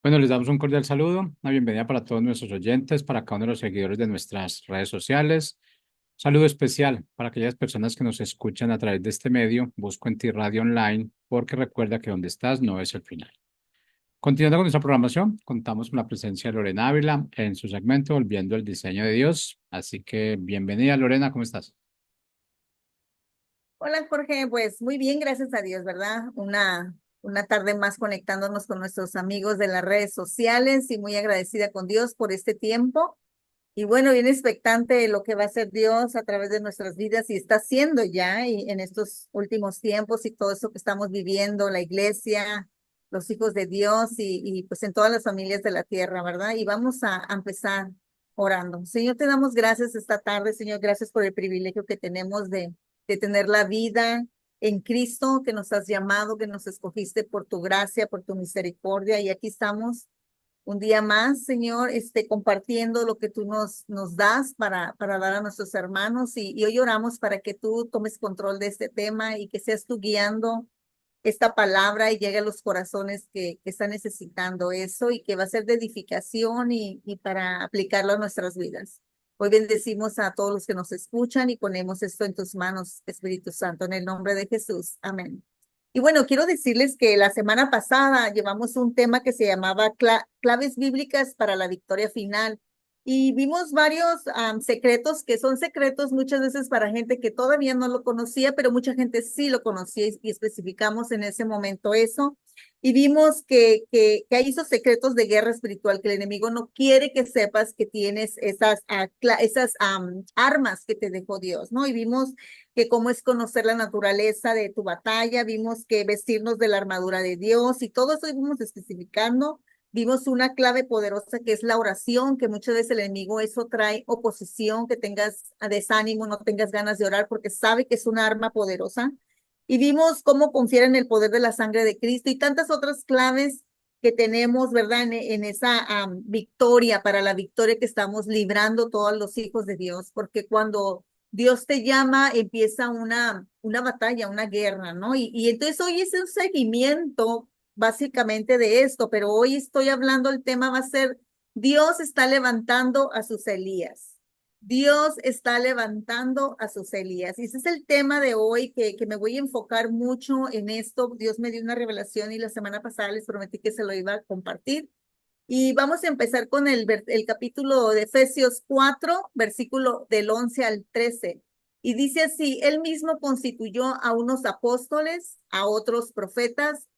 Bueno, les damos un cordial saludo, una bienvenida para todos nuestros oyentes, para cada uno de los seguidores de nuestras redes sociales. Saludo especial para aquellas personas que nos escuchan a través de este medio. Busco en ti Radio Online, porque recuerda que donde estás no es el final. Continuando con nuestra programación, contamos con la presencia de Lorena Ávila en su segmento Volviendo al Diseño de Dios. Así que bienvenida, Lorena, ¿cómo estás? Hola Jorge, pues muy bien, gracias a Dios, ¿verdad? Una tarde más conectándonos con nuestros amigos de las redes sociales y muy agradecida con Dios por este tiempo. Y bueno, bien expectante de lo que va a hacer Dios a través de nuestras vidas y está haciendo ya y en estos últimos tiempos y todo eso que estamos viviendo, la iglesia, los hijos de Dios y pues en todas las familias de la tierra, ¿verdad? Y vamos a empezar orando. Señor, te damos gracias esta tarde, Señor, gracias por el privilegio que tenemos de tener la vida en Cristo, que nos has llamado, que nos escogiste por tu gracia, por tu misericordia y aquí estamos un día más, Señor, compartiendo lo que tú nos das para dar a nuestros hermanos y hoy oramos para que tú tomes control de este tema y que seas tú guiando esta palabra y llegue a los corazones que están necesitando eso y que va a ser de edificación y para aplicarlo a nuestras vidas. Hoy bendecimos a todos los que nos escuchan y ponemos esto en tus manos, Espíritu Santo, en el nombre de Jesús. Amén. Y bueno, quiero decirles que la semana pasada llevamos un tema que se llamaba claves bíblicas para la victoria final. Y vimos varios secretos que son secretos muchas veces para gente que todavía no lo conocía, pero mucha gente sí lo conocía y especificamos en ese momento eso. Y vimos que hay esos secretos de guerra espiritual, que el enemigo no quiere que sepas que tienes esas armas que te dejó Dios, ¿no? Y vimos que cómo es conocer la naturaleza de tu batalla, vimos que vestirnos de la armadura de Dios y todo eso íbamos especificando. Vimos una clave poderosa que es la oración, que muchas veces el enemigo eso trae oposición, que tengas desánimo, no tengas ganas de orar porque sabe que es una arma poderosa. Y vimos cómo confiar en el poder de la sangre de Cristo y tantas otras claves que tenemos, ¿verdad? En esa victoria, para la victoria que estamos librando todos los hijos de Dios, porque cuando Dios te llama, empieza una batalla, una guerra, ¿no? Y entonces hoy es un seguimiento básicamente de esto, pero hoy estoy hablando, el tema va a ser, Dios está levantando a sus Elías. Dios está levantando a sus Elías. Y ese es el tema de hoy, que me voy a enfocar mucho en esto. Dios me dio una revelación y la semana pasada les prometí que se lo iba a compartir. Y vamos a empezar con el capítulo de Efesios 4, versículo del 11 al 13. Y dice así, él mismo constituyó a unos apóstoles, a otros profetas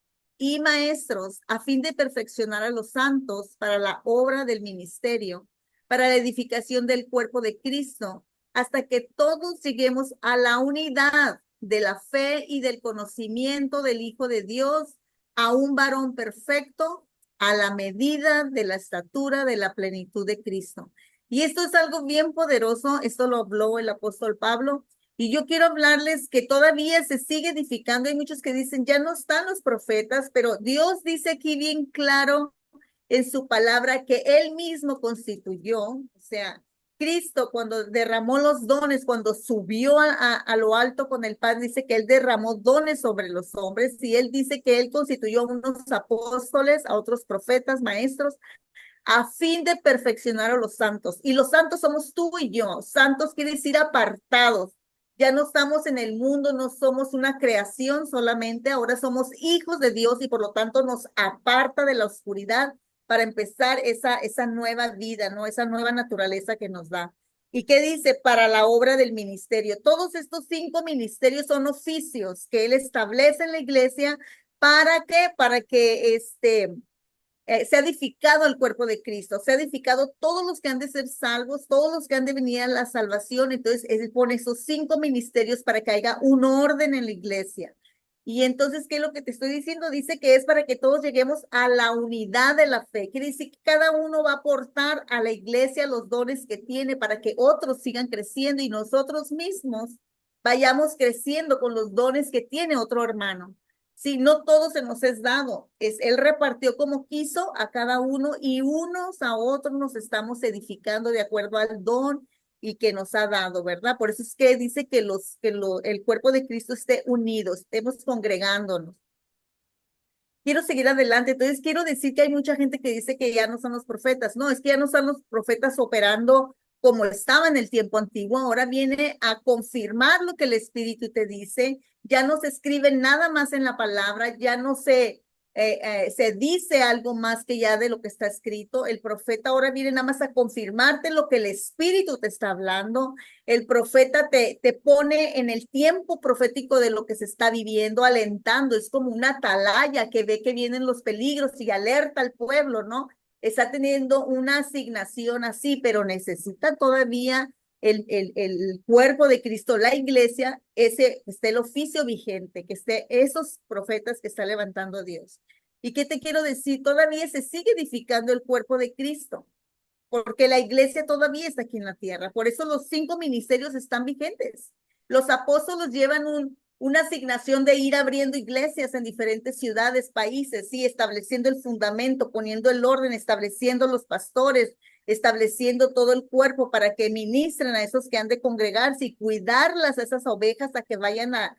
y maestros, a fin de perfeccionar a los santos para la obra del ministerio, para la edificación del cuerpo de Cristo, hasta que todos lleguemos a la unidad de la fe y del conocimiento del Hijo de Dios, a un varón perfecto a la medida de la estatura de la plenitud de Cristo. Y esto es algo bien poderoso, esto lo habló el apóstol Pablo, y yo quiero hablarles que todavía se sigue edificando. Hay muchos que dicen, ya no están los profetas, pero Dios dice aquí bien claro en su palabra que él mismo constituyó, o sea, Cristo cuando derramó los dones, cuando subió a lo alto con el Padre, dice que él derramó dones sobre los hombres y él dice que él constituyó a unos apóstoles, a otros profetas, maestros, a fin de perfeccionar a los santos. Y los santos somos tú y yo. Santos quiere decir apartados. Ya no estamos en el mundo, no somos una creación solamente, ahora somos hijos de Dios y por lo tanto nos aparta de la oscuridad para empezar esa nueva vida, ¿no? Esa nueva naturaleza que nos da. ¿Y qué dice? Para la obra del ministerio. Todos estos 5 ministerios son oficios que él establece en la iglesia. ¿Para qué? Para que se ha edificado el cuerpo de Cristo, se ha edificado todos los que han de ser salvos, todos los que han de venir a la salvación. Entonces, él pone esos 5 ministerios para que haya un orden en la iglesia. Y entonces, ¿qué es lo que te estoy diciendo? Dice que es para que todos lleguemos a la unidad de la fe. Quiere decir que cada uno va a aportar a la iglesia los dones que tiene para que otros sigan creciendo y nosotros mismos vayamos creciendo con los dones que tiene otro hermano. Sí, no todo se nos es dado, él repartió como quiso a cada uno y unos a otros nos estamos edificando de acuerdo al don y que nos ha dado, ¿verdad? Por eso es que dice que el cuerpo de Cristo esté unido, estemos congregándonos. quiero seguir adelante. Entonces quiero decir que hay mucha gente que dice que ya no son los profetas. No, es que ya no son los profetas operando como estaba en el tiempo antiguo. Ahora viene a confirmar lo que el Espíritu te dice. Ya no se escribe nada más en la palabra, ya no se dice algo más que ya de lo que está escrito. El profeta ahora viene nada más a confirmarte lo que el Espíritu te está hablando. El profeta te pone en el tiempo profético de lo que se está viviendo, alentando. Es como una atalaya que ve que vienen los peligros y alerta al pueblo, ¿no? Está teniendo una asignación así, pero necesita todavía el cuerpo de Cristo, la iglesia, que esté el oficio vigente, que esté esos profetas que está levantando Dios. ¿Y qué te quiero decir? Todavía se sigue edificando el cuerpo de Cristo, porque la iglesia todavía está aquí en la tierra. Por eso los 5 ministerios están vigentes. Los apóstoles llevan una asignación de ir abriendo iglesias en diferentes ciudades, países, sí, estableciendo el fundamento, poniendo el orden, estableciendo los pastores, estableciendo todo el cuerpo para que ministren a esos que han de congregarse y cuidarlas, a esas ovejas, a que vayan a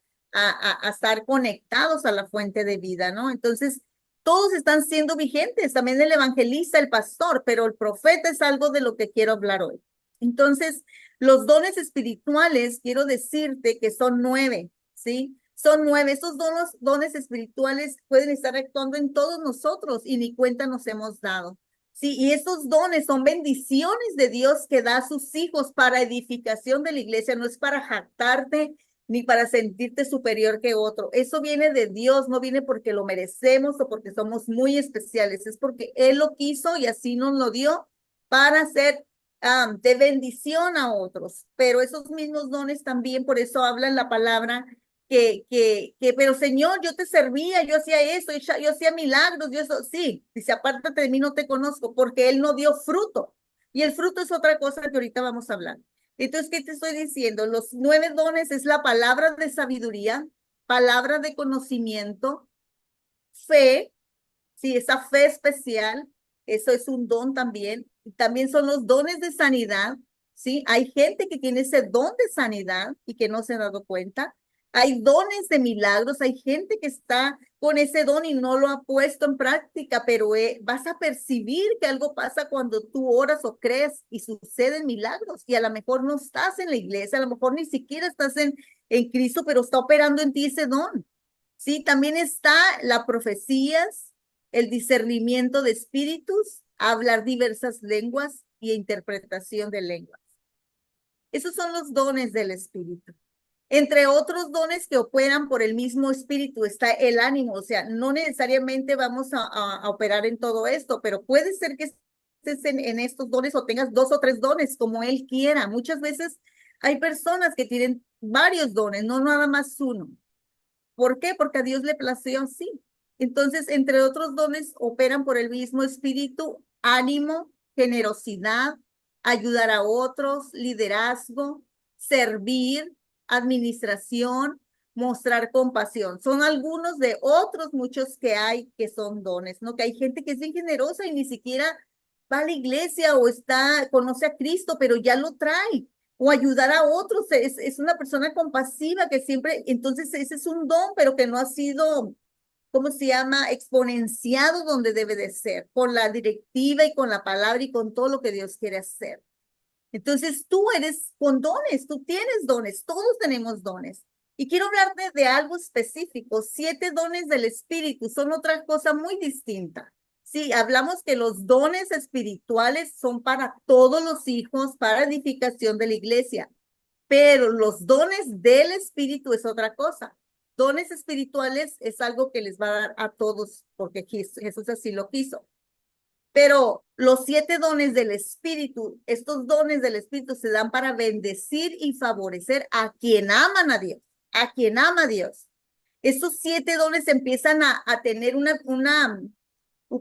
estar conectados a la fuente de vida, ¿no? Entonces, todos están siendo vigentes, también el evangelista, el pastor, pero el profeta es algo de lo que quiero hablar hoy. Entonces, los dones espirituales, quiero decirte que son 9, ¿sí? Son 9. Esos dones espirituales pueden estar actuando en todos nosotros y ni cuenta nos hemos dado. Sí, y esos dones son bendiciones de Dios que da a sus hijos para edificación de la iglesia, no es para jactarte ni para sentirte superior que otro. Eso viene de Dios, no viene porque lo merecemos o porque somos muy especiales, es porque Él lo quiso y así nos lo dio para ser de bendición a otros. Pero esos mismos dones también, por eso hablan la palabra pero Señor, yo te servía, yo hacía eso, yo hacía milagros, yo eso, sí, dice, apártate de mí, no te conozco, porque Él no dio fruto. Y el fruto es otra cosa que ahorita vamos a hablar. Entonces, ¿qué te estoy diciendo? Los 9 dones es la palabra de sabiduría, palabra de conocimiento, fe, sí, esa fe especial, eso es un don también. También son los dones de sanidad, ¿sí? Hay gente que tiene ese don de sanidad y que no se ha dado cuenta. Hay dones de milagros, hay gente que está con ese don y no lo ha puesto en práctica, pero vas a percibir que algo pasa cuando tú oras o crees y suceden milagros. Y a lo mejor no estás en la iglesia, a lo mejor ni siquiera estás en Cristo, pero está operando en ti ese don. Sí, también está las profecías, el discernimiento de espíritus, hablar diversas lenguas y interpretación de lenguas. Esos son los dones del espíritu. Entre otros dones que operan por el mismo espíritu está el ánimo, o sea, no necesariamente vamos a operar en todo esto, pero puede ser que estés en estos dones o tengas 2 o 3 dones, como él quiera. Muchas veces hay personas que tienen varios dones, no nada más uno. ¿Por qué? Porque a Dios le plació así. Entonces, entre otros dones, operan por el mismo espíritu, ánimo, generosidad, ayudar a otros, liderazgo, servir, administración, mostrar compasión. Son algunos de otros muchos que hay que son dones, ¿no? Que hay gente que es bien generosa y ni siquiera va a la iglesia o conoce a Cristo, pero ya lo trae o ayudar a otros, es una persona compasiva que siempre, entonces ese es un don, pero que no ha sido, ¿cómo se llama? Exponenciado donde debe de ser, con la directiva y con la palabra y con todo lo que Dios quiere hacer. Entonces tú eres con dones, tú tienes dones, todos tenemos dones. Y quiero hablarte de algo específico. 7 dones del Espíritu son otra cosa muy distinta. Sí, hablamos que los dones espirituales son para todos los hijos, para edificación de la iglesia, pero los dones del Espíritu es otra cosa. Dones espirituales es algo que les va a dar a todos, porque Jesús así lo quiso. Pero los 7 dones del Espíritu, estos dones del Espíritu se dan para bendecir y favorecer a quien aman a Dios, a quien ama a Dios. Estos 7 dones empiezan a tener un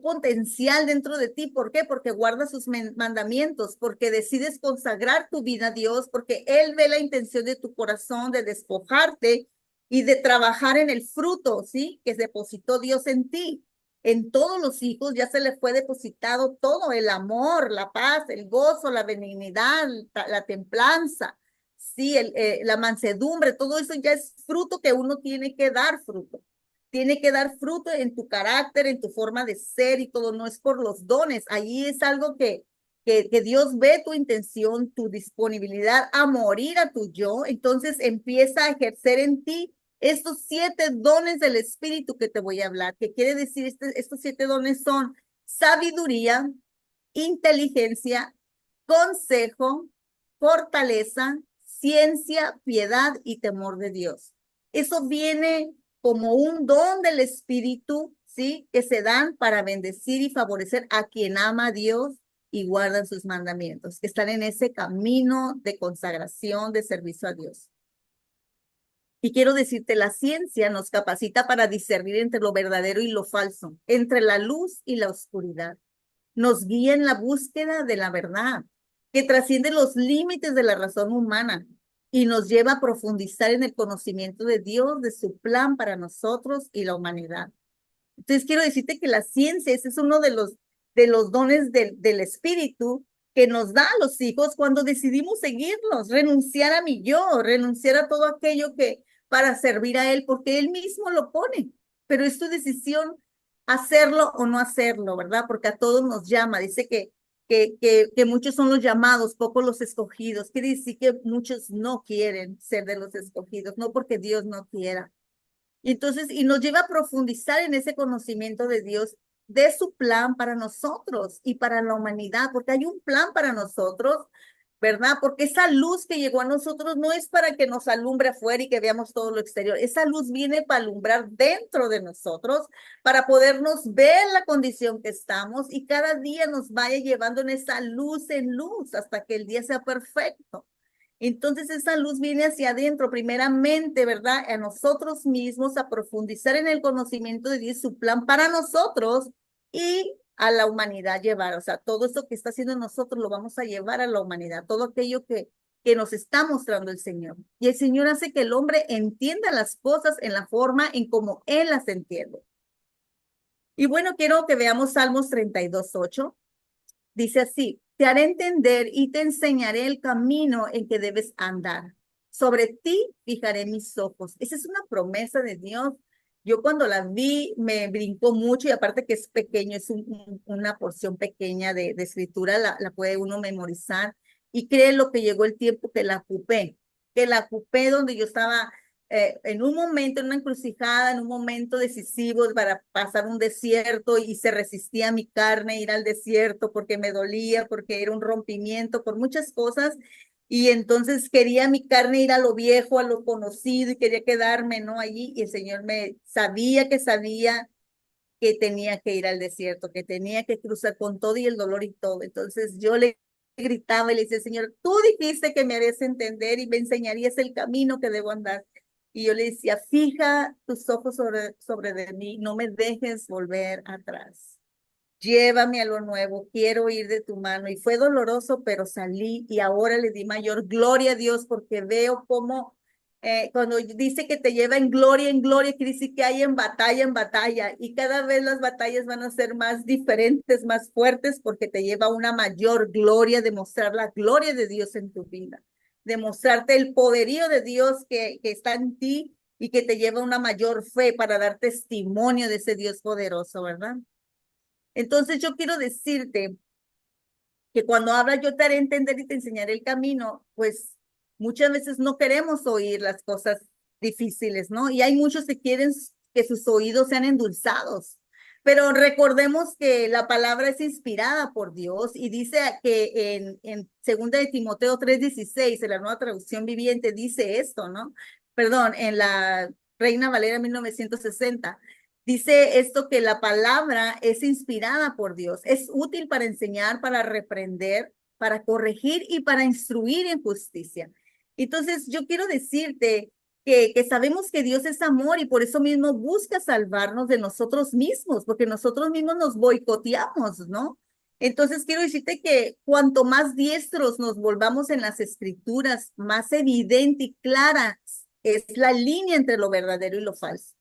potencial dentro de ti. ¿Por qué? Porque guardas sus mandamientos, porque decides consagrar tu vida a Dios, porque Él ve la intención de tu corazón de despojarte y de trabajar en el fruto, ¿sí? Que depositó Dios en ti. En todos los hijos ya se le fue depositado todo, el amor, la paz, el gozo, la benignidad, la templanza, sí, la mansedumbre, todo eso ya es fruto que uno tiene que dar fruto. tiene que dar fruto en tu carácter, en tu forma de ser y todo, no es por los dones. Allí es algo que Dios ve tu intención, tu disponibilidad a morir a tu yo, entonces empieza a ejercer en ti estos 7 dones del Espíritu que te voy a hablar, que quiere decir, estos 7 dones son sabiduría, inteligencia, consejo, fortaleza, ciencia, piedad y temor de Dios. Eso viene como un don del Espíritu, ¿sí? Que se dan para bendecir y favorecer a quien ama a Dios y guardan sus mandamientos, que están en ese camino de consagración, de servicio a Dios. Y quiero decirte, la ciencia nos capacita para discernir entre lo verdadero y lo falso, entre la luz y la oscuridad. Nos guía en la búsqueda de la verdad, que trasciende los límites de la razón humana y nos lleva a profundizar en el conocimiento de Dios, de su plan para nosotros y la humanidad. Entonces quiero decirte que la ciencia, ese es uno de los dones del Espíritu que nos da a los hijos cuando decidimos seguirlos, renunciar a mi yo, renunciar a todo aquello que para servir a Él, porque Él mismo lo pone, pero es tu decisión hacerlo o no hacerlo, ¿verdad? Porque a todos nos llama, dice que muchos son los llamados, pocos los escogidos, quiere decir que muchos no quieren ser de los escogidos, no porque Dios no quiera. Y entonces, y nos lleva a profundizar en ese conocimiento de Dios, de su plan para nosotros y para la humanidad, porque hay un plan para nosotros, ¿verdad? Porque esa luz que llegó a nosotros no es para que nos alumbre afuera y que veamos todo lo exterior. Esa luz viene para alumbrar dentro de nosotros, para podernos ver la condición que estamos y cada día nos vaya llevando en esa luz en luz hasta que el día sea perfecto. Entonces esa luz viene hacia adentro, primeramente, ¿verdad? A nosotros mismos, a profundizar en el conocimiento de Dios, su plan para nosotros y a la humanidad llevar. O sea, todo esto que está haciendo nosotros lo vamos a llevar a la humanidad, todo aquello que nos está mostrando el Señor. Y el Señor hace que el hombre entienda las cosas en la forma en como Él las entiende. Y bueno, quiero que veamos Salmos 32:8. Dice así, te haré entender y te enseñaré el camino en que debes andar. Sobre ti fijaré mis ojos. Esa es una promesa de Dios. Yo cuando la vi me brincó mucho y aparte que es pequeño, es una porción pequeña de escritura, la puede uno memorizar y cree lo que llegó el tiempo que la ocupé donde yo estaba en un momento, en una encrucijada, en un momento decisivo para pasar un desierto y se resistía mi carne ir al desierto porque me dolía, porque era un rompimiento, por muchas cosas. Y entonces quería mi carne ir a lo viejo, a lo conocido y quería quedarme, ¿no? Allí. Y el Señor me sabía que tenía que ir al desierto, que tenía que cruzar con todo y el dolor y todo. Entonces yo le gritaba y le decía, Señor, tú dijiste que me harías entender y me enseñarías el camino que debo andar. Y yo le decía, fija tus ojos sobre de mí, no me dejes volver atrás. Llévame a lo nuevo, quiero ir de tu mano. Y fue doloroso, pero salí y ahora le di mayor gloria a Dios porque veo cómo cuando dice que te lleva en gloria, quiere decir que hay en batalla. Y cada vez las batallas van a ser más diferentes, más fuertes, porque te lleva a una mayor gloria, demostrar la gloria de Dios en tu vida, demostrarte el poderío de Dios que está en ti y que te lleva a una mayor fe para dar testimonio de ese Dios poderoso, ¿verdad? Entonces yo quiero decirte que cuando habla yo te haré entender y te enseñaré el camino, pues muchas veces no queremos oír las cosas difíciles, ¿no? Y hay muchos que quieren que sus oídos sean endulzados. Pero recordemos que la palabra es inspirada por Dios y dice que en 2 de Timoteo 3:16, en la Nueva Traducción Viviente, dice esto, ¿no? Perdón, en la Reina Valera 1960. Dice esto que la palabra es inspirada por Dios, es útil para enseñar, para reprender, para corregir y para instruir en justicia. Entonces, yo quiero decirte que sabemos que Dios es amor y por eso mismo busca salvarnos de nosotros mismos, porque nosotros mismos nos boicoteamos, ¿no? Entonces, quiero decirte que cuanto más diestros nos volvamos en las escrituras, más evidente y clara es la línea entre lo verdadero y lo falso.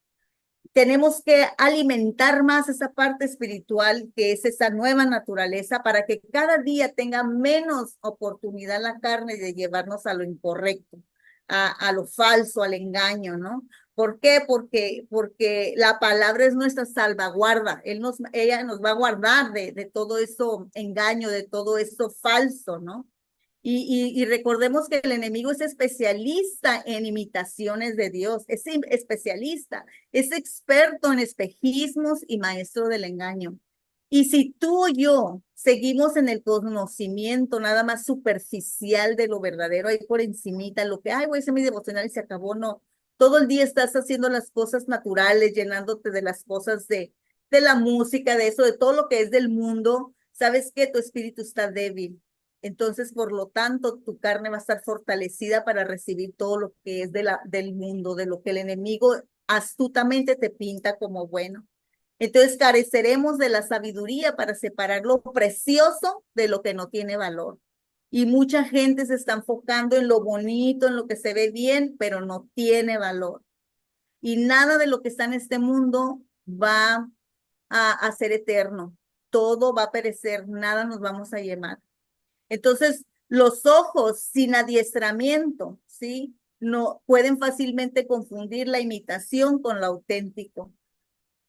Tenemos que alimentar más esa parte espiritual que es esa nueva naturaleza para que cada día tenga menos oportunidad la carne de llevarnos a lo incorrecto, a lo falso, al engaño, ¿no? ¿Por qué? Porque la palabra es nuestra salvaguarda. Ella nos va a guardar de todo eso engaño, de todo eso falso, ¿no? Y recordemos que el enemigo es especialista en imitaciones de Dios, es especialista, es experto en espejismos y maestro del engaño. Y si tú o yo seguimos en el conocimiento nada más superficial de lo verdadero, ahí por encimita, lo que, ay, voy a hacer mi devocional y se acabó, no. Todo el día estás haciendo las cosas naturales, llenándote de las cosas de la música, de eso, de todo lo que es del mundo. ¿Sabes qué? Tu espíritu está débil. Entonces, por lo tanto, tu carne va a estar fortalecida para recibir todo lo que es del mundo, de lo que el enemigo astutamente te pinta como bueno. Entonces, careceremos de la sabiduría para separar lo precioso de lo que no tiene valor. Y mucha gente se está enfocando en lo bonito, en lo que se ve bien, pero no tiene valor. Y nada de lo que está en este mundo va a ser eterno. Todo va a perecer, nada nos vamos a llevar. Entonces, los ojos sin adiestramiento, ¿sí? No pueden fácilmente confundir la imitación con lo auténtico.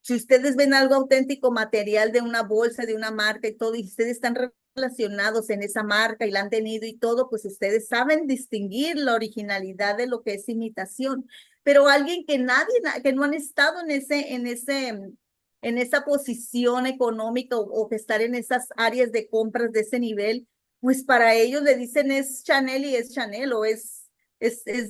Si ustedes ven algo auténtico, material de una bolsa, de una marca y todo, y ustedes están relacionados en esa marca y la han tenido y todo, pues ustedes saben distinguir la originalidad de lo que es imitación. Pero alguien que nadie, que no han estado en esa posición económica o que estar en esas áreas de compras de ese nivel, pues para ellos le dicen es Chanel y es Chanel o es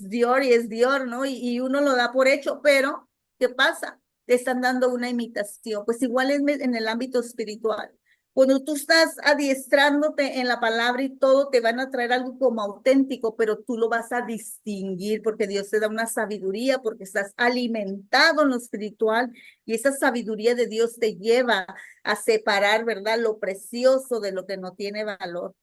Dior y es Dior, ¿no? Y uno lo da por hecho, pero ¿qué pasa? Te están dando una imitación. Pues igual es en el ámbito espiritual. Cuando tú estás adiestrándote en la palabra y todo, te van a traer algo como auténtico, pero tú lo vas a distinguir porque Dios te da una sabiduría, porque estás alimentado en lo espiritual y esa sabiduría de Dios te lleva a separar, ¿verdad? Lo precioso de lo que no tiene valor.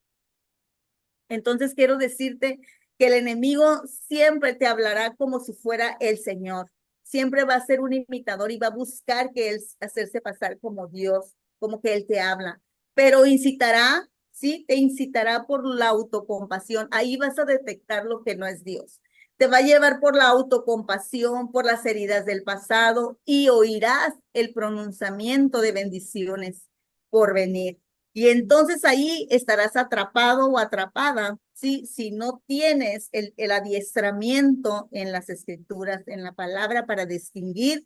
Entonces quiero decirte que el enemigo siempre te hablará como si fuera el Señor. Siempre va a ser un imitador y va a buscar que él hacerse pasar como Dios, como que él te habla. Pero incitará, sí, te incitará por la autocompasión. Ahí vas a detectar lo que no es Dios. Te va a llevar por la autocompasión, por las heridas del pasado y oirás el pronunciamiento de bendiciones por venir. Y entonces ahí estarás atrapado o atrapada, ¿sí? Si no tienes el adiestramiento en las escrituras, en la palabra para distinguir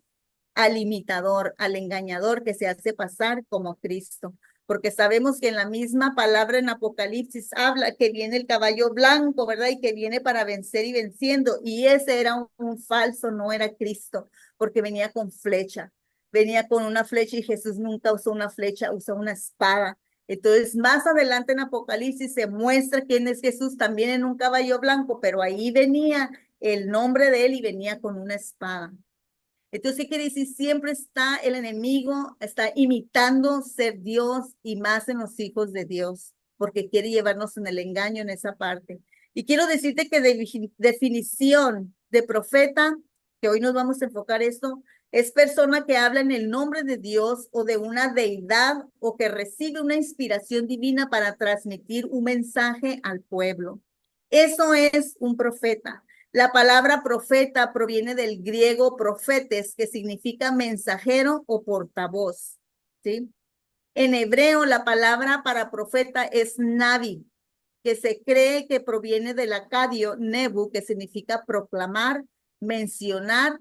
al imitador, al engañador que se hace pasar como Cristo. Porque sabemos que en la misma palabra en Apocalipsis habla que viene el caballo blanco, ¿verdad? Y que viene para vencer y venciendo. Y ese era un falso, no era Cristo, porque venía con flecha. Venía con una flecha y Jesús nunca usó una flecha, usó una espada. Entonces, más adelante en Apocalipsis se muestra quién es Jesús también en un caballo blanco, pero ahí venía el nombre de él y venía con una espada. Entonces, ¿qué quiere decir? Siempre está el enemigo, está imitando ser Dios y más en los hijos de Dios, porque quiere llevarnos en el engaño en esa parte. Y quiero decirte que de definición de profeta, que hoy nos vamos a enfocar esto, es persona que habla en el nombre de Dios o de una deidad o que recibe una inspiración divina para transmitir un mensaje al pueblo. Eso es un profeta. La palabra profeta proviene del griego profetes, que significa mensajero o portavoz, ¿sí? En hebreo, la palabra para profeta es nabi, que se cree que proviene del acadio nebu, que significa proclamar, mencionar,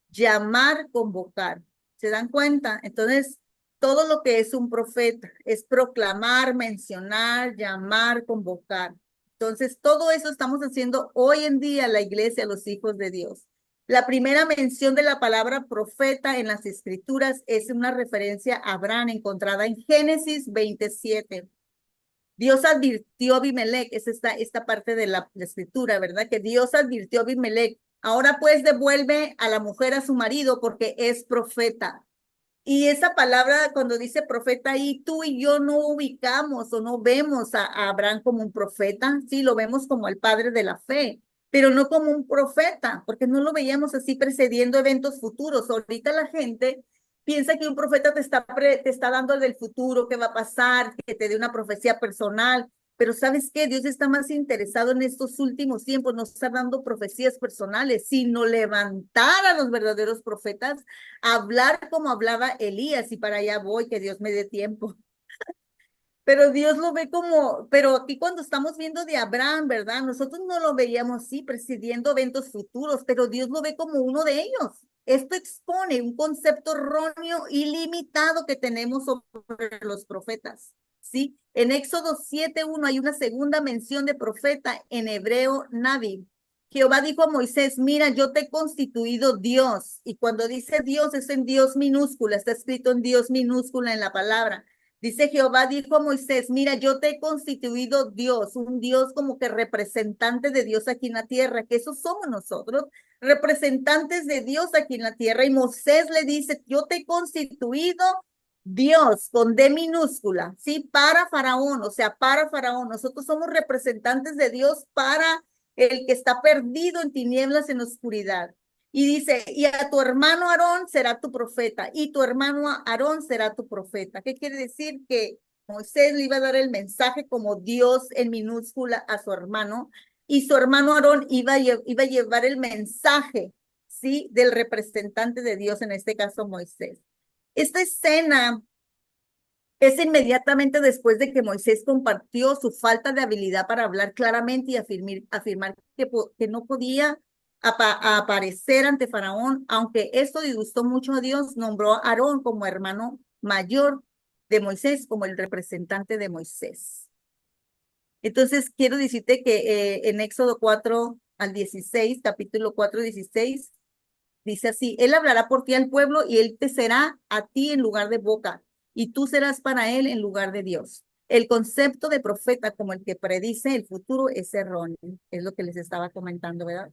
llamar, convocar. ¿Se dan cuenta? Entonces, todo lo que es un profeta es proclamar, mencionar, llamar, convocar. Entonces, todo eso estamos haciendo hoy en día la iglesia, los hijos de Dios. La primera mención de la palabra profeta en las escrituras es una referencia a Abraham encontrada en Génesis 27. Dios advirtió a Abimelech, es esta parte de la escritura, ¿verdad? Que Dios advirtió a Abimelech. Ahora pues devuelve a la mujer a su marido porque es profeta. Y esa palabra, cuando dice profeta ahí, tú y yo no ubicamos o no vemos a Abraham como un profeta, sí, lo vemos como el padre de la fe, pero no como un profeta, porque no lo veíamos así precediendo eventos futuros. Ahorita la gente piensa que un profeta te está dando del futuro, qué va a pasar, que te dé una profecía personal, Pero ¿sabes qué? Dios está más interesado en estos últimos tiempos, no está dando profecías personales, sino levantar a los verdaderos profetas, hablar como hablaba Elías, y para allá voy, que Dios me dé tiempo. Pero Dios lo ve como, pero aquí cuando estamos viendo de Abraham, ¿verdad? Nosotros no lo veíamos así, presidiendo eventos futuros, pero Dios lo ve como uno de ellos. Esto expone un concepto erróneo y limitado que tenemos sobre los profetas, ¿sí? En Éxodo 7:1 hay una segunda mención de profeta en hebreo Navi. Jehová dijo a Moisés, mira, yo te he constituido Dios. Y cuando dice Dios es en Dios minúscula, está escrito en Dios minúscula en la palabra. Dice Jehová, dijo a Moisés, mira, yo te he constituido Dios, un Dios como que representante de Dios aquí en la tierra, que eso somos nosotros, representantes de Dios aquí en la tierra. Y Moisés le dice, yo te he constituido Dios con D minúscula, ¿sí? Para Faraón, o sea, para Faraón. Nosotros somos representantes de Dios para el que está perdido en tinieblas, en oscuridad. Y dice, y a tu hermano Aarón será tu profeta, y tu hermano Aarón será tu profeta. ¿Qué quiere decir? Que Moisés le iba a dar el mensaje como Dios en minúscula a su hermano, y su hermano Aarón iba a llevar el mensaje, ¿sí? Del representante de Dios, en este caso Moisés. Esta escena es inmediatamente después de que Moisés compartió su falta de habilidad para hablar claramente y afirmar que no podía aparecer ante Faraón. Aunque esto disgustó mucho a Dios, nombró a Aarón como hermano mayor de Moisés, como el representante de Moisés. Entonces, quiero decirte que en Éxodo 4 al 16, capítulo 4:16, dice así, él hablará por ti al pueblo y él te será a ti en lugar de boca y tú serás para él en lugar de Dios. El concepto de profeta como el que predice el futuro es erróneo, es lo que les estaba comentando, ¿verdad?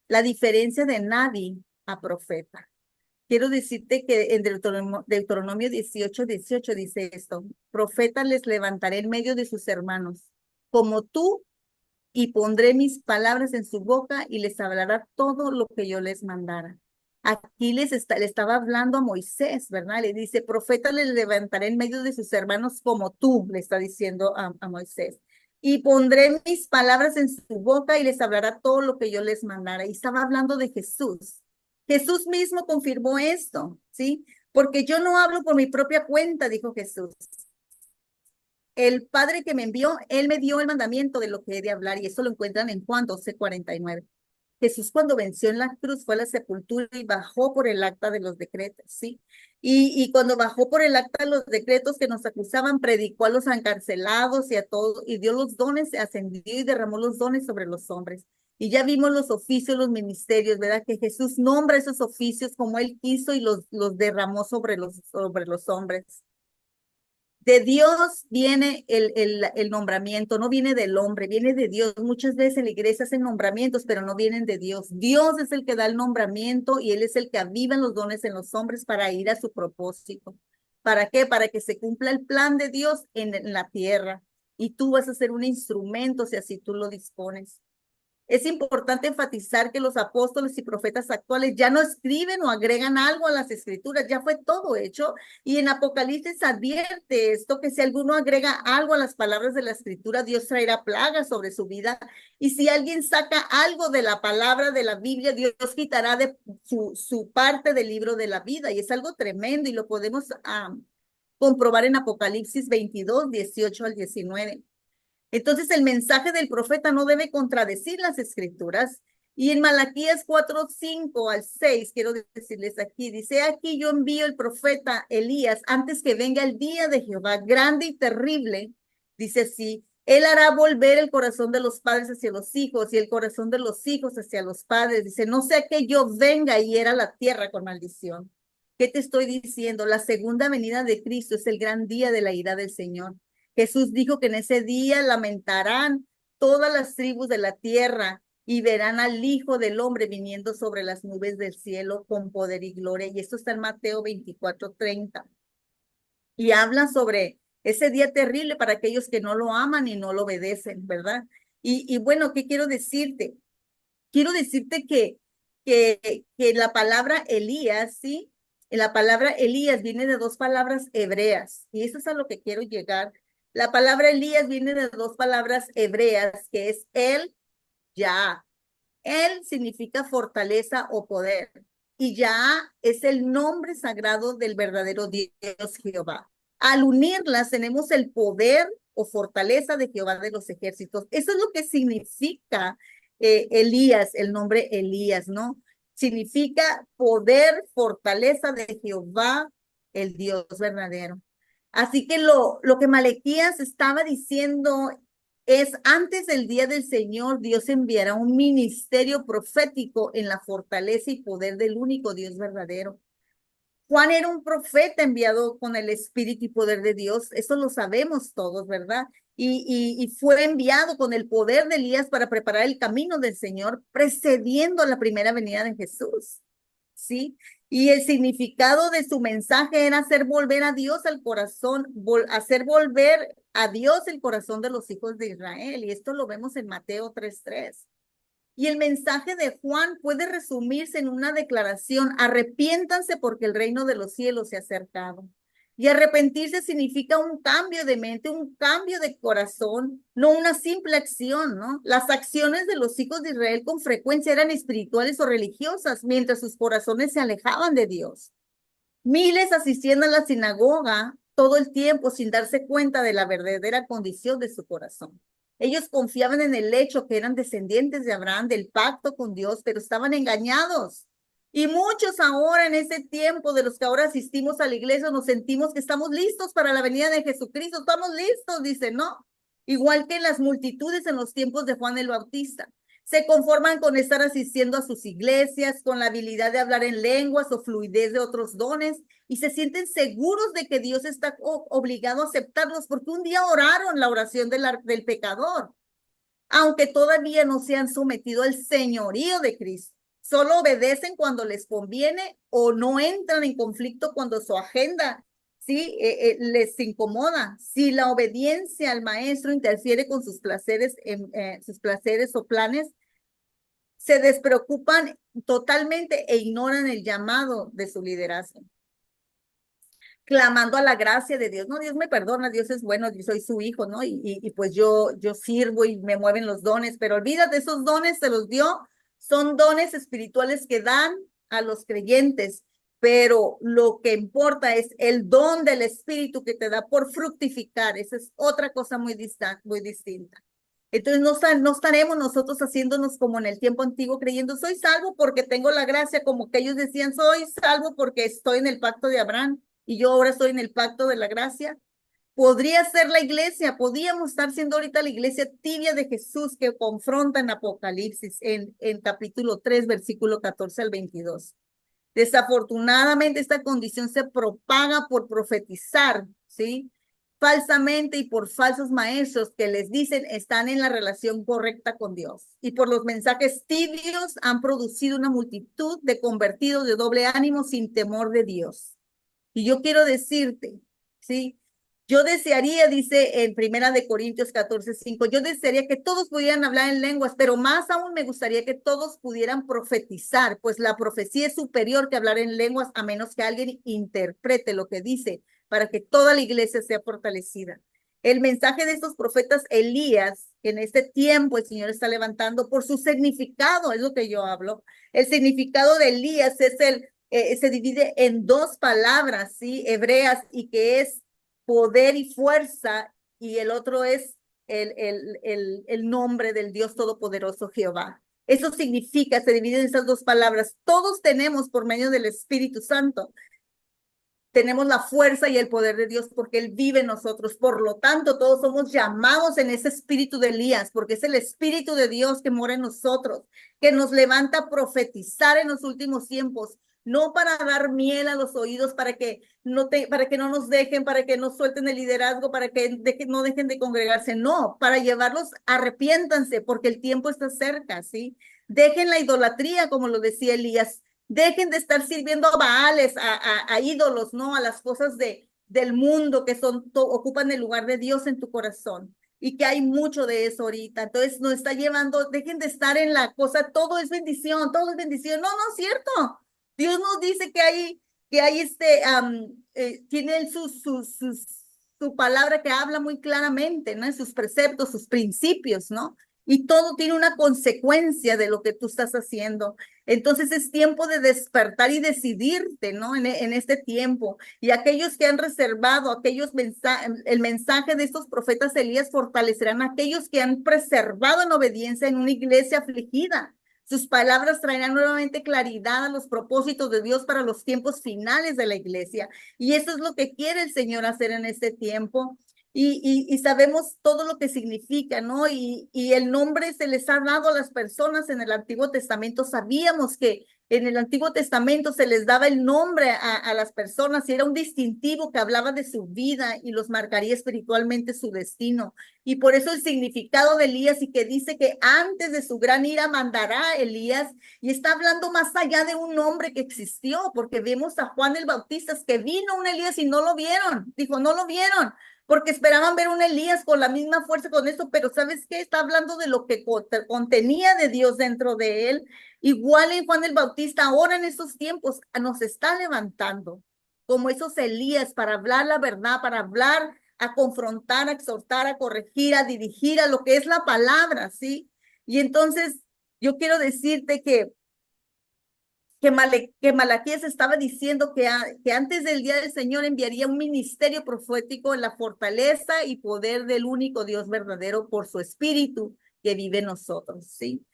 La diferencia de nadie a profeta. Quiero decirte que en Deuteronomio 18:18 dice esto, profeta les levantaré en medio de sus hermanos, como tú, y pondré mis palabras en su boca y les hablará todo lo que yo les mandara. Aquí le estaba hablando a Moisés, ¿verdad? Le dice, profeta les levantaré en medio de sus hermanos como tú, le está diciendo a Moisés. Y pondré mis palabras en su boca y les hablará todo lo que yo les mandara. Y estaba hablando de Jesús. Jesús mismo confirmó esto, ¿sí? Porque yo no hablo por mi propia cuenta, dijo Jesús. El Padre que me envió, él me dio el mandamiento de lo que he de hablar, y eso lo encuentran en Juan 12:49. Jesús, cuando venció en la cruz, fue a la sepultura y bajó por el acta de los decretos, ¿sí? Y cuando bajó por el acta de los decretos que nos acusaban, predicó a los encarcelados y a todos, y dio los dones, ascendió y derramó los dones sobre los hombres. Y ya vimos los oficios, los ministerios, ¿verdad? Que Jesús nombra esos oficios como él quiso y los derramó sobre los hombres. De Dios viene el nombramiento, no viene del hombre, viene de Dios. Muchas veces en la iglesia hacen nombramientos, pero no vienen de Dios. Dios es el que da el nombramiento y Él es el que aviva los dones en los hombres para ir a su propósito. ¿Para qué? Para que se cumpla el plan de Dios en la tierra. Y tú vas a ser un instrumento si así tú lo dispones. Es importante enfatizar que los apóstoles y profetas actuales ya no escriben o agregan algo a las escrituras, ya fue todo hecho. Y en Apocalipsis advierte esto, que si alguno agrega algo a las palabras de la escritura, Dios traerá plagas sobre su vida. Y si alguien saca algo de la palabra de la Biblia, Dios quitará de su parte del libro de la vida. Y es algo tremendo y lo podemos comprobar en Apocalipsis 22:18 al 19. Entonces el mensaje del profeta no debe contradecir las escrituras. Y en Malaquías 4:5 al 6, quiero decirles aquí, dice, aquí yo envío el profeta Elías antes que venga el día de Jehová, grande y terrible. Dice así, él hará volver el corazón de los padres hacia los hijos y el corazón de los hijos hacia los padres. Dice, no sea que yo venga y hiera la tierra con maldición. ¿Qué te estoy diciendo? La segunda venida de Cristo es el gran día de la ira del Señor. Jesús dijo que en ese día lamentarán todas las tribus de la tierra y verán al Hijo del Hombre viniendo sobre las nubes del cielo con poder y gloria. Y esto está en Mateo 24:30. Y habla sobre ese día terrible para aquellos que no lo aman y no lo obedecen, ¿verdad? Y bueno, ¿qué quiero decirte? Quiero decirte que la palabra Elías, ¿sí? La palabra Elías viene de dos palabras hebreas. Y eso es a lo que quiero llegar. La palabra Elías viene de dos palabras hebreas, que es el, ya. El significa fortaleza o poder. Y ya es el nombre sagrado del verdadero Dios Jehová. Al unirlas tenemos el poder o fortaleza de Jehová de los ejércitos. Eso es lo que significa Elías, el nombre Elías, ¿no? Significa poder, fortaleza de Jehová, el Dios verdadero. Así que lo que Malaquías estaba diciendo es antes del día del Señor, Dios enviará un ministerio profético en la fortaleza y poder del único Dios verdadero. Juan era un profeta enviado con el espíritu y poder de Dios, eso lo sabemos todos, ¿verdad? Y fue enviado con el poder de Elías para preparar el camino del Señor, precediendo la primera venida de Jesús. ¿Sí? Y el significado de su mensaje era hacer volver a Dios al corazón, hacer volver a Dios el corazón de los hijos de Israel. Y esto lo vemos en Mateo 3:3. Y el mensaje de Juan puede resumirse en una declaración: arrepiéntanse porque el reino de los cielos se ha acercado. Y arrepentirse significa un cambio de mente, un cambio de corazón, no una simple acción, ¿no? Las acciones de los hijos de Israel con frecuencia eran espirituales o religiosas, mientras sus corazones se alejaban de Dios. Miles asistían a la sinagoga todo el tiempo sin darse cuenta de la verdadera condición de su corazón. Ellos confiaban en el hecho que eran descendientes de Abraham, del pacto con Dios, pero estaban engañados. Y muchos ahora en ese tiempo de los que ahora asistimos a la iglesia nos sentimos que estamos listos para la venida de Jesucristo. Estamos listos, dice, no. Igual que las multitudes en los tiempos de Juan el Bautista. Se conforman con estar asistiendo a sus iglesias, con la habilidad de hablar en lenguas o fluidez de otros dones, y se sienten seguros de que Dios está obligado a aceptarlos porque un día oraron la oración del pecador, aunque todavía no se han sometido al señorío de Cristo. Solo obedecen cuando les conviene o no entran en conflicto cuando su agenda ¿sí? Les incomoda. Si la obediencia al maestro interfiere con sus placeres o planes, se despreocupan totalmente e ignoran el llamado de su liderazgo, clamando a la gracia de Dios. No, Dios me perdona, Dios es bueno, yo soy su hijo, ¿no? Y pues yo sirvo y me mueven los dones, pero olvídate, esos dones se los dio, son dones espirituales que dan a los creyentes, pero lo que importa es el don del Espíritu que te da por fructificar. Esa es otra cosa muy distinta. Entonces no estaremos nosotros haciéndonos como en el tiempo antiguo creyendo, soy salvo porque tengo la gracia, como que ellos decían, soy salvo porque estoy en el pacto de Abraham y yo ahora estoy en el pacto de la gracia. Podría ser la iglesia, podríamos estar siendo ahorita la iglesia tibia de Jesús que confronta en Apocalipsis, en capítulo 3, versículo 14 al 22. Desafortunadamente, esta condición se propaga por profetizar, ¿sí? Falsamente y por falsos maestros que les dicen están en la relación correcta con Dios. Y por los mensajes tibios han producido una multitud de convertidos de doble ánimo sin temor de Dios. Y yo quiero decirte, ¿sí? Yo desearía, dice en Primera de Corintios 14:5, yo desearía que todos pudieran hablar en lenguas, pero más aún me gustaría que todos pudieran profetizar, pues la profecía es superior que hablar en lenguas, a menos que alguien interprete lo que dice, para que toda la iglesia sea fortalecida. El mensaje de estos profetas Elías, en este tiempo el Señor está levantando por su significado, es lo que yo hablo. El significado de Elías es se divide en dos palabras, ¿sí? Hebreas, y que es poder y fuerza, y el otro es el nombre del Dios Todopoderoso Jehová. Eso significa, se divide en esas dos palabras. Todos tenemos por medio del Espíritu Santo, tenemos la fuerza y el poder de Dios porque Él vive en nosotros. Por lo tanto, todos somos llamados en ese espíritu de Elías, porque es el Espíritu de Dios que mora en nosotros, que nos levanta a profetizar en los últimos tiempos, no para dar miel a los oídos, para que no nos dejen, para que no suelten el liderazgo, para que no dejen de congregarse, no, para llevarlos, arrepiéntanse, porque el tiempo está cerca, ¿sí? Dejen la idolatría, como lo decía Elías. Dejen de estar sirviendo a Baales, a ídolos, ¿no? A las cosas del mundo que ocupan el lugar de Dios en tu corazón. Y que hay mucho de eso ahorita. Entonces nos está llevando, dejen de estar en la cosa, todo es bendición, todo es bendición. No, no es cierto. Dios nos dice que hay tienen sus tu palabra que habla muy claramente, ¿no? En sus preceptos, sus principios, ¿no? Y todo tiene una consecuencia de lo que tú estás haciendo. Entonces es tiempo de despertar y decidirte, ¿no? En este tiempo. Y aquellos que han reservado, el mensaje de estos profetas Elías fortalecerán a aquellos que han preservado en obediencia en una iglesia afligida. Sus palabras traerán nuevamente claridad a los propósitos de Dios para los tiempos finales de la iglesia. Y eso es lo que quiere el Señor hacer en este tiempo. Y sabemos todo lo que significa, ¿no? Y el nombre se les ha dado a las personas en el Antiguo Testamento. Sabíamos que en el Antiguo Testamento se les daba el nombre a las personas y era un distintivo que hablaba de su vida y los marcaría espiritualmente su destino. Y por eso el significado de Elías y que dice que antes de su gran ira mandará Elías y está hablando más allá de un hombre que existió, porque vemos a Juan el Bautista, que vino un Elías y no lo vieron, dijo, no lo vieron, porque esperaban ver un Elías con la misma fuerza con esto, pero ¿sabes qué? Está hablando de lo que contenía de Dios dentro de él. Igual en Juan el Bautista, ahora en estos tiempos, nos está levantando como esos Elías para hablar la verdad, para hablar, a confrontar, a exhortar, a corregir, a dirigir a lo que es la palabra, ¿sí? Y entonces yo quiero decirte que Malaquías estaba diciendo que antes del día del Señor enviaría un ministerio profético en la fortaleza y poder del único Dios verdadero por su espíritu que vive en nosotros, ¿sí?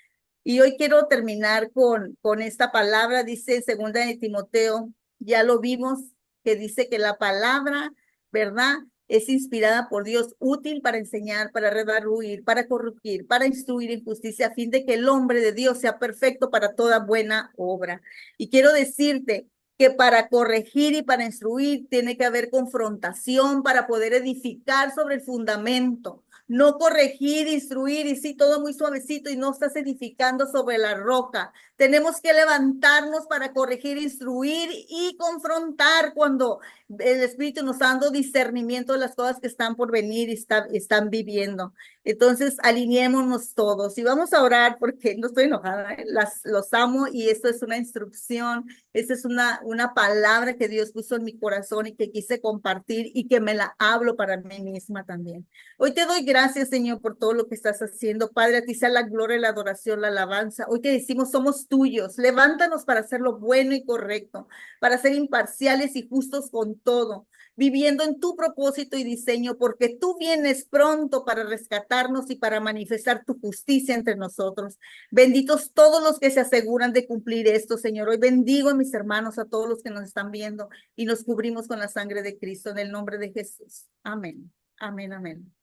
Y hoy quiero terminar con esta palabra, dice segunda de Timoteo, ya lo vimos, que dice que la palabra, ¿verdad? Es inspirada por Dios, útil para enseñar, para redarguir, para corregir, para instruir en justicia, a fin de que el hombre de Dios sea perfecto para toda buena obra. Y quiero decirte que para corregir y para instruir tiene que haber confrontación para poder edificar sobre el fundamento. No corregir, instruir y sí, todo muy suavecito y no estás edificando sobre la roca. Tenemos que levantarnos para corregir, instruir y confrontar cuando el Espíritu nos está dando discernimiento de las cosas que están por venir y están viviendo. Entonces, alineémonos todos y vamos a orar porque no estoy enojada, los amo y esto es una instrucción, esta es una palabra que Dios puso en mi corazón y que quise compartir y que me la hablo para mí misma también. Hoy te doy gracias, Señor, por todo lo que estás haciendo. Padre, a ti sea la gloria, la adoración, la alabanza. Hoy te decimos, somos tuyos. Levántanos para hacer lo bueno y correcto, para ser imparciales y justos con todo, viviendo en tu propósito y diseño, porque tú vienes pronto para rescatarnos y para manifestar tu justicia entre nosotros. Benditos todos los que se aseguran de cumplir esto, Señor. Hoy bendigo a mis hermanos, a todos los que nos están viendo y nos cubrimos con la sangre de Cristo en el nombre de Jesús. Amén. Amén, amén.